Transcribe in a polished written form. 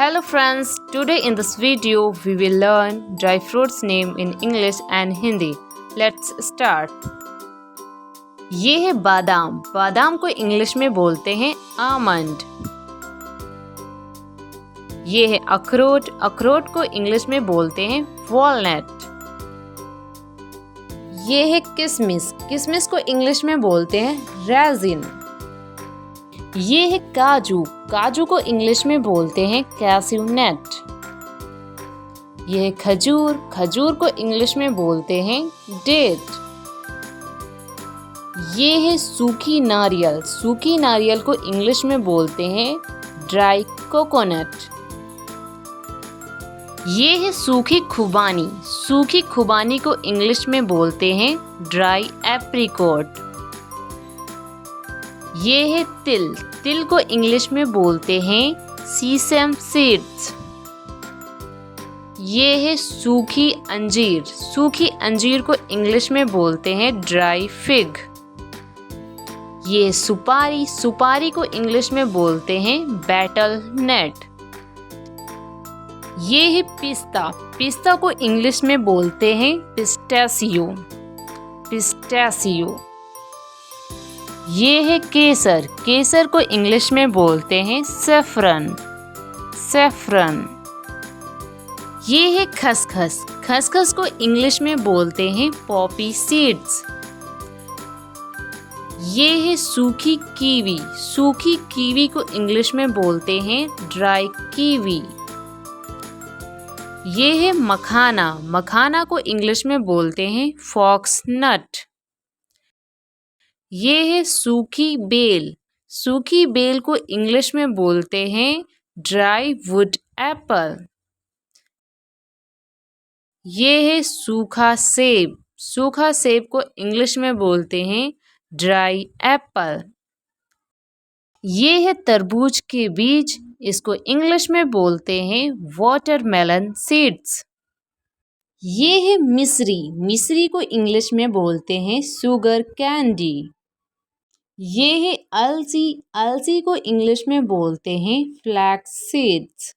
Hello friends, today in this video we will learn dry fruits name in English and Hindi. Let's start. ये है बादाम. बादाम को English में बोलते हैं आमंड. ये है अखरोट. अखरोट को इंग्लिश में बोलते हैं वॉलनट. ये है किशमिश. किशमिश को इंग्लिश में बोलते हैं रेजिन. ये है काजू. काजू को इंग्लिश में बोलते हैं कैश्यू नट. ये है खजूर. खजूर को इंग्लिश में बोलते हैं डेट. ये है सूखी नारियल. सूखी नारियल को इंग्लिश में बोलते हैं ड्राई कोकोनट. ये है सूखी खुबानी. सूखी खुबानी को इंग्लिश में बोलते हैं ड्राई एप्रिकॉट. ये है तिल. तिल को इंग्लिश में बोलते हैं सीसम सीड्स. ये है सूखी अंजीर. सूखी अंजीर को इंग्लिश में बोलते हैं ड्राई फिग. ये है सुपारी. सुपारी को इंग्लिश में बोलते हैं बैटल नट. ये है पिस्ता. पिस्ता को इंग्लिश में बोलते हैं पिस्ताशियो. पिस्ताशियो. ये है केसर. केसर को इंग्लिश में बोलते हैं सेफ्रन. सेफ्रन. ये है खसखस. खसखस को इंग्लिश में बोलते हैं पॉपी सीड्स. ये है सूखी कीवी. सूखी कीवी को इंग्लिश में बोलते हैं ड्राई कीवी. ये है मखाना. मखाना को इंग्लिश में बोलते हैं फॉक्स नट. ये है सूखी बेल. सूखी बेल को इंग्लिश में बोलते हैं ड्राई वुड एप्पल. ये है सूखा सेब. सूखा सेब को इंग्लिश में बोलते हैं ड्राई एप्पल. ये है तरबूज के बीज. इसको इंग्लिश में बोलते हैं वाटरमेलन सीड्स. ये है मिश्री. मिश्री को इंग्लिश में बोलते हैं शुगर कैंडी. ये है अलसी. अलसी को इंग्लिश में बोलते हैं फ्लैक्स सीड्स.